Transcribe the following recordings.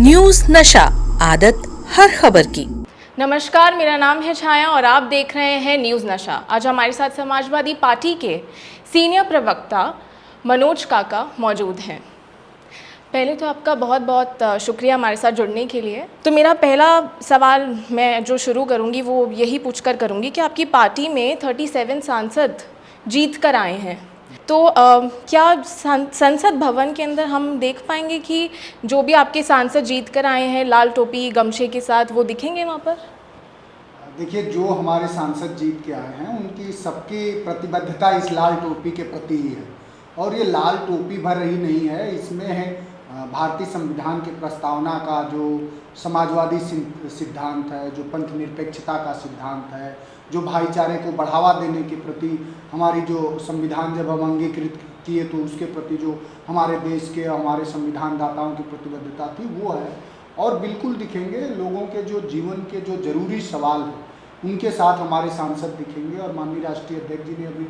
News नशा, आदत हर खबर की। नमस्कार, मेरा नाम है छाया और आप देख रहे हैं न्यूज़ नशा। आज हमारे साथ समाजवादी पार्टी के सीनियर प्रवक्ता मनोज काका मौजूद हैं। पहले तो आपका बहुत बहुत शुक्रिया हमारे साथ जुड़ने के लिए। तो मेरा पहला सवाल मैं जो शुरू करूंगी वो यही पूछकर करूंगी कि आपकी पार्टी में 37 सांसद जीत कर आए हैं, तो क्या संसद भवन के अंदर हम देख पाएंगे कि जो भी आपके सांसद जीत कर आए हैं लाल टोपी गमछे के साथ वो दिखेंगे वहाँ पर? देखिए, जो हमारे सांसद जीत के आए हैं उनकी सबकी प्रतिबद्धता इस लाल टोपी के प्रति ही है। और ये लाल टोपी भर रही नहीं है, इसमें है भारतीय संविधान की प्रस्तावना का जो समाजवादी सिद्धांत है, जो पंथ निरपेक्षता का सिद्धांत है, जो भाईचारे को बढ़ावा देने के प्रति हमारी जो संविधान जब हम अंगीकृत किए तो उसके प्रति जो हमारे देश के हमारे संविधान दाताओं की प्रतिबद्धता थी वो है। और बिल्कुल दिखेंगे, लोगों के जो जीवन के जो जरूरी सवाल हैं उनके साथ हमारे सांसद दिखेंगे। और माननीय राष्ट्रीय अध्यक्ष जी ने अभी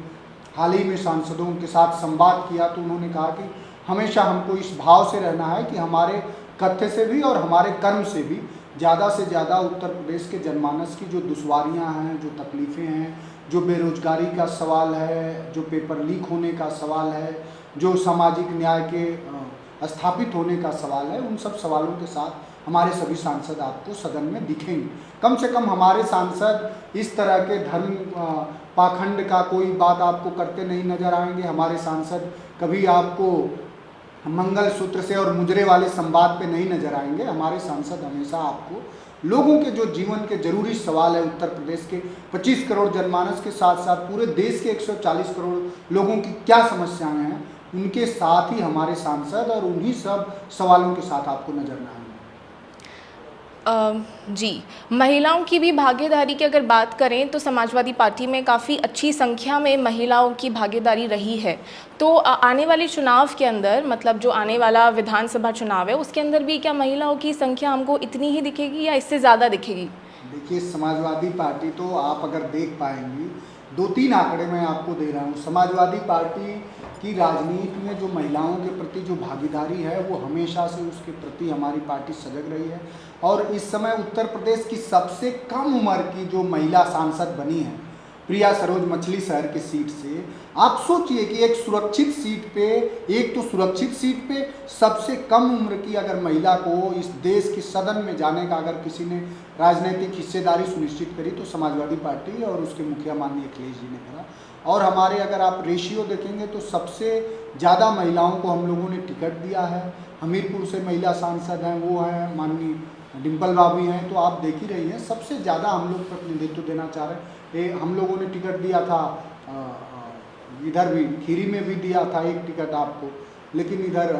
हाल ही में सांसदों के साथ संवाद किया तो उन्होंने कहा कि हमेशा हमको इस भाव से रहना है कि हमारे कथ्य से भी और हमारे कर्म से भी ज़्यादा से ज़्यादा उत्तर प्रदेश के जनमानस की जो दुश्वारियाँ हैं, जो तकलीफ़ें हैं, जो बेरोजगारी का सवाल है, जो पेपर लीक होने का सवाल है, जो सामाजिक न्याय के स्थापित होने का सवाल है, उन सब सवालों के साथ हमारे सभी सांसद आपको सदन में दिखेंगे। कम से कम हमारे सांसद इस तरह के धर्म पाखंड का कोई बात आपको करते नहीं नजर आएंगे। हमारे सांसद कभी आपको मंगल सूत्र से और मुजरे वाले संवाद पे नहीं नजर आएंगे। हमारे सांसद हमेशा आपको लोगों के जो जीवन के जरूरी सवाल है, उत्तर प्रदेश के 25 करोड़ जनमानस के साथ साथ पूरे देश के 140 करोड़ लोगों की क्या समस्याएं हैं, उनके साथ ही हमारे सांसद और उन्हीं सब सवालों के साथ आपको नजर न आएंगे। जी, महिलाओं की भी भागीदारी की अगर बात करें तो समाजवादी पार्टी में काफ़ी अच्छी संख्या में महिलाओं की भागीदारी रही है। तो आने वाले चुनाव के अंदर, मतलब जो आने वाला विधानसभा चुनाव है उसके अंदर भी क्या महिलाओं की संख्या हमको इतनी ही दिखेगी या इससे ज़्यादा दिखेगी? देखिए, समाजवादी पार्टी तो आप अगर देख पाएंगी, 2-3 आंकड़े मैं आपको दे रहा हूँ। समाजवादी पार्टी की राजनीति में जो महिलाओं के प्रति जो भागीदारी है वो हमेशा से उसके प्रति हमारी पार्टी सजग रही है। और इस समय उत्तर प्रदेश की सबसे कम उम्र की जो महिला सांसद बनी है, प्रिया सरोज मछली शहर की सीट से, आप सोचिए कि एक सुरक्षित सीट पे, एक तो सुरक्षित सीट पे सबसे कम उम्र की अगर महिला को इस देश के सदन में जाने का अगर किसी ने राजनीतिक हिस्सेदारी सुनिश्चित करी तो समाजवादी पार्टी और उसके मुखिया माननीय अखिलेश जी ने करा। और हमारे अगर आप रेशियो देखेंगे तो सबसे ज़्यादा महिलाओं को हम लोगों ने टिकट दिया है। हमीरपुर से महिला सांसद हैं, वो हैं माननीय डिम्पल भाभी हैं। तो आप देख ही रही हैं, सबसे ज़्यादा हम लोग प्रतिनिधित्व देना चाह रहे हैं। हम लोगों ने टिकट दिया था, इधर भी खीरी में भी दिया था एक टिकट आपको, लेकिन इधर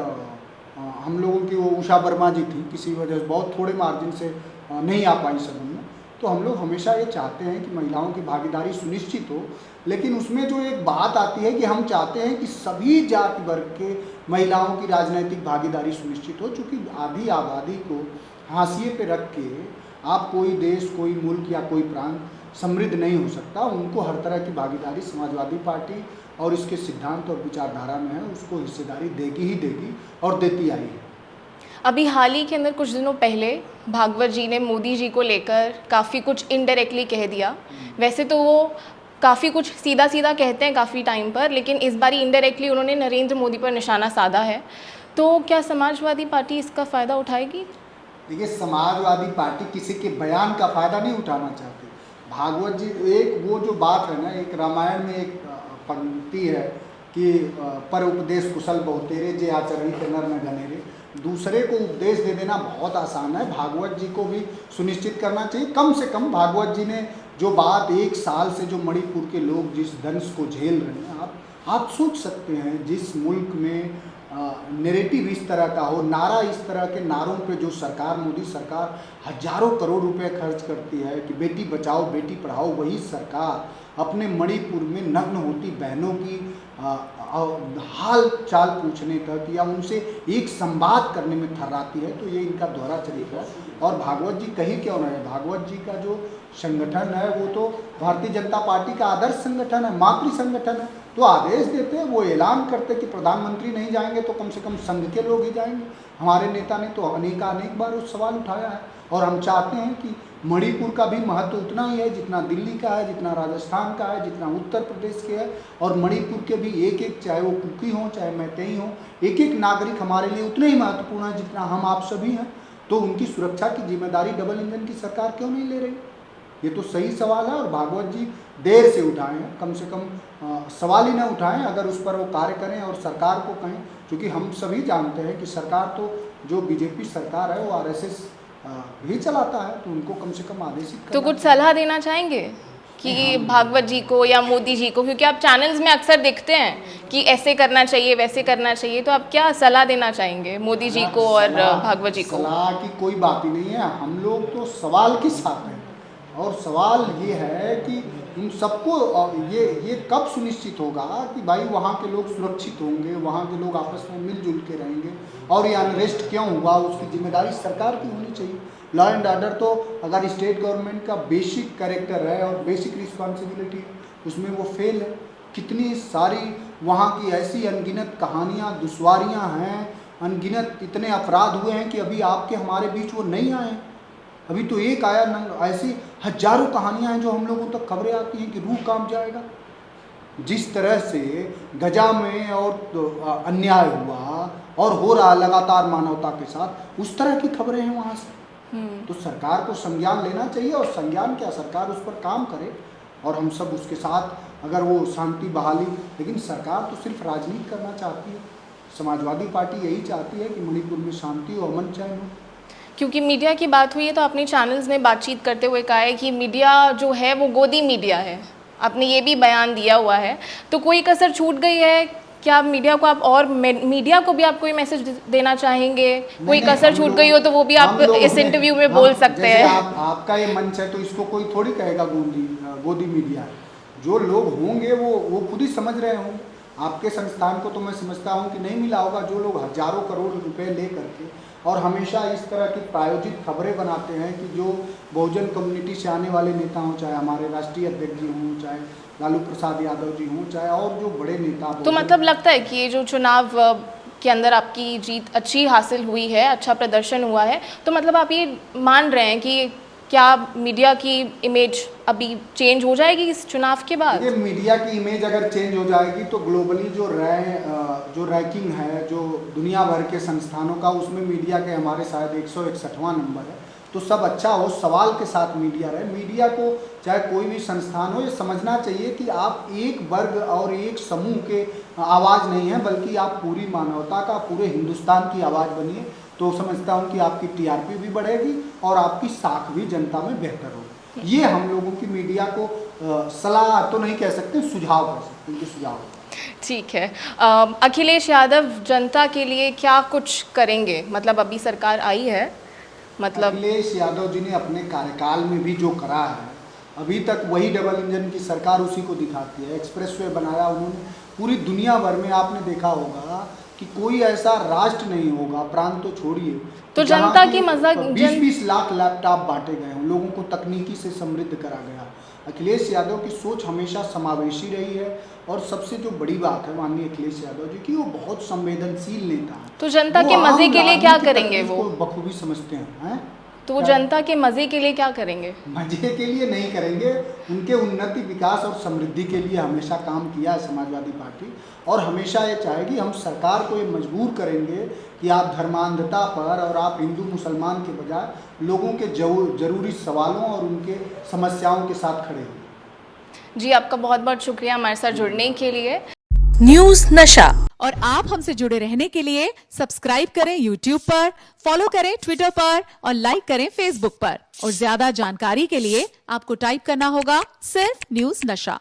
हम लोगों की वो उषा वर्मा जी थी, किसी वजह से बहुत थोड़े मार्जिन से नहीं आ पाई सदन में। तो हम लोग हमेशा ये चाहते हैं कि महिलाओं की भागीदारी सुनिश्चित हो, लेकिन उसमें जो एक बात आती है कि हम चाहते हैं कि सभी जाति वर्ग के महिलाओं की राजनीतिक भागीदारी सुनिश्चित हो। चूँकि आधी आबादी को हाशिए पे रख के आप कोई देश, कोई मुल्क या कोई प्रांत समृद्ध नहीं हो सकता। उनको हर तरह की भागीदारी समाजवादी पार्टी और इसके सिद्धांत और विचारधारा में है, उसको हिस्सेदारी देगी ही देगी और देती आई है। अभी हाल ही के अंदर कुछ दिनों पहले भागवत जी ने मोदी जी को लेकर काफ़ी कुछ इनडायरेक्टली कह दिया। वैसे तो वो काफ़ी कुछ सीधा सीधा कहते हैं काफ़ी टाइम पर, लेकिन इस बार इनडायरेक्टली उन्होंने नरेंद्र मोदी पर निशाना साधा है। तो क्या समाजवादी पार्टी इसका फ़ायदा उठाएगी? देखिए, समाजवादी पार्टी किसी के बयान का फ़ायदा नहीं उठाना चाहती। भागवत जी, एक वो जो बात है ना, एक रामायण में एक पंक्ति है कि पर उपदेश कुशल बहुतेरे जे आचरण के नर न घनेरे। दूसरे को उपदेश दे देना बहुत आसान है, भागवत जी को भी सुनिश्चित करना चाहिए। कम से कम भागवत जी ने जो बात 1 साल से जो मणिपुर के लोग जिस दंश को झेल रहे हैं, आप सोच सकते हैं जिस मुल्क में नैरेटिव इस तरह का हो, नारा इस तरह के नारों पे जो सरकार, मोदी सरकार हजारों करोड़ रुपए खर्च करती है कि बेटी बचाओ बेटी पढ़ाओ, वही सरकार अपने मणिपुर में नग्न होती बहनों की हाल चाल पूछने तक या उनसे एक संवाद करने में थर्राती है। तो ये इनका दोहरा चरित्र है। और भागवत जी कहीं क्यों ना है, भागवत जी का जो संगठन है वो तो भारतीय जनता पार्टी का आदर्श संगठन है, मातृ संगठन है। तो आदेश देते, वो ऐलान करते कि प्रधानमंत्री नहीं जाएंगे तो कम से कम संघ के लोग ही जाएंगे। हमारे नेता ने तो अनेक बार उस सवाल उठाया है, और हम चाहते हैं कि मणिपुर का भी महत्व उतना ही है जितना दिल्ली का है, जितना राजस्थान का है, जितना उत्तर प्रदेश के है। और मणिपुर के भी एक चाहे वो कुकी हों चाहे मैतेई हों, एक नागरिक हमारे लिए उतने ही महत्वपूर्ण है जितना हम आप सभी हैं। तो उनकी सुरक्षा की जिम्मेदारी डबल इंजन की सरकार क्यों नहीं ले रही? ये तो सही सवाल है, और भागवत जी देर से उठाए हैं, कम से कम सवाल ही ना उठाएं, अगर उस पर वो कार्य करें और सरकार को कहें, क्योंकि हम सभी जानते हैं कि सरकार तो जो बीजेपी सरकार है वो आरएसएस भी चलाता है, तो उनको कम से कम आदेशित तो कुछ सलाह देना चाहेंगे कि भागवत जी को या मोदी जी को, क्योंकि आप चैनल्स में अक्सर देखते हैं कि ऐसे करना चाहिए वैसे करना चाहिए, तो आप क्या सलाह देना चाहेंगे मोदी जी को और भागवत जी को? सलाह की कोई बात ही नहीं है, हम लोग तो सवाल के साथ हैं, और सवाल ये है कि उन सबको ये कब सुनिश्चित होगा कि भाई वहाँ के लोग सुरक्षित होंगे, वहाँ के लोग आपस में मिलजुल के रहेंगे, और ये अनरेस्ट क्यों हुआ उसकी जिम्मेदारी सरकार की होनी चाहिए। लॉ एंड ऑर्डर तो अगर स्टेट गवर्नमेंट का बेसिक कैरेक्टर है और बेसिक रिस्पॉन्सिबिलिटी, उसमें वो फेल है। कितनी सारी वहाँ की ऐसी अनगिनत कहानियाँ, दुश्वारियाँ हैं, अनगिनत इतने अपराध हुए हैं कि अभी आपके हमारे बीच वो नहीं आए। अभी तो एक आया, ऐसी हजारों कहानियां हैं जो हम लोगों तक खबरें आती हैं कि रूह कांप जाएगा। जिस तरह से गजा में और अन्याय हुआ और हो रहा लगातार मानवता के साथ, उस तरह की खबरें हैं वहाँ से। तो सरकार को संज्ञान लेना चाहिए, और संज्ञान क्या, सरकार उस पर काम करे और हम सब उसके साथ अगर वो शांति बहाली। लेकिन सरकार तो सिर्फ राजनीति करना चाहती है। समाजवादी पार्टी यही चाहती है कि मणिपुर में शांति और अमन चैन हो। क्योंकि मीडिया की बात हुई है तो अपने चैनल्स में बातचीत करते हुए कहा है कि मीडिया जो है वो गोदी मीडिया है, आपने ये भी बयान दिया हुआ है, तो कोई कसर छूट गई है क्या मीडिया को? आप और मीडिया को भी आप कोई मैसेज देना चाहेंगे? कोई कसर छूट गई हो तो वो भी आप इस इंटरव्यू में बोल सकते हैं। आपका ये मंच है तो इसको कोई थोड़ी कहेगा गोदी मीडिया। जो लोग होंगे वो खुद ही समझ रहे होंगे। आपके संस्थान को तो मैं समझता हूँ कि नहीं मिला होगा, जो लोग हजारों करोड़ रुपए ले करके और हमेशा इस तरह की प्रायोजित खबरें बनाते हैं कि जो बहुजन कम्युनिटी से आने वाले नेता हों, चाहे हमारे राष्ट्रीय अध्यक्ष जी हों, चाहे लालू प्रसाद यादव जी हों, चाहे और जो बड़े नेता। तो मतलब लगता है कि ये जो चुनाव के अंदर आपकी जीत अच्छी हासिल हुई है, अच्छा प्रदर्शन हुआ है, तो मतलब आप ये मान रहे हैं कि क्या मीडिया की इमेज अभी चेंज हो जाएगी इस चुनाव के बाद? ये मीडिया की इमेज अगर चेंज हो जाएगी तो ग्लोबली जो रैंकिंग है जो दुनिया भर के संस्थानों का, उसमें मीडिया के हमारे शायद 161वां नंबर है। तो सब अच्छा हो, सवाल के साथ मीडिया रहे। मीडिया को चाहे कोई भी संस्थान हो, ये समझना चाहिए कि आप एक वर्ग और एक समूह के आवाज़ नहीं है, बल्कि आप पूरी मानवता का, पूरे हिंदुस्तान की आवाज़ बनिए। तो समझता हूँ कि आपकी टीआरपी भी बढ़ेगी और आपकी साख भी जनता में बेहतर होगी। ये हम लोगों की मीडिया को सलाह तो नहीं कह सकते, सुझाव कह सकते हैं, सुझाव। ठीक है। अखिलेश यादव जनता के लिए क्या कुछ करेंगे? मतलब अभी सरकार आई है, मतलब अखिलेश यादव जी ने अपने कार्यकाल में भी जो करा है, अभी तक वही डबल इंजन की सरकार उसी को दिखाती है। एक्सप्रेसवे बनाया उन्होंने, पूरी दुनिया भर में आपने देखा होगा कि कोई ऐसा राष्ट्र नहीं होगा, प्रांत तो छोड़िए, तो जनता की मजा 20-20 लाख लैपटॉप बांटे गए हैं, लोगों को तकनीकी से समृद्ध करा गया। अखिलेश यादव की सोच हमेशा समावेशी रही है, और सबसे जो बड़ी बात है माननीय अखिलेश यादव जी की, वो बहुत संवेदनशील नेता है। तो जनता के मजे के लिए क्या करेंगे? वो बखूबी समझते हैं। तो वो जनता के मजे के लिए क्या करेंगे? मजे के लिए नहीं करेंगे, उनके उन्नति, विकास और समृद्धि के लिए हमेशा काम किया है समाजवादी पार्टी, और हमेशा ये चाहेगी। हम सरकार को ये मजबूर करेंगे कि आप धर्मांधता पर और आप हिंदू मुसलमान के बजाय लोगों के जरूरी सवालों और उनके समस्याओं के साथ खड़े हों। जी, आपका बहुत बहुत शुक्रिया हमारे साथ जुड़ने के लिए। न्यूज नशा। और आप हमसे जुड़े रहने के लिए सब्सक्राइब करें YouTube पर, फॉलो करें Twitter पर और लाइक करें Facebook पर। और ज्यादा जानकारी के लिए आपको टाइप करना होगा सिर्फ न्यूज नशा।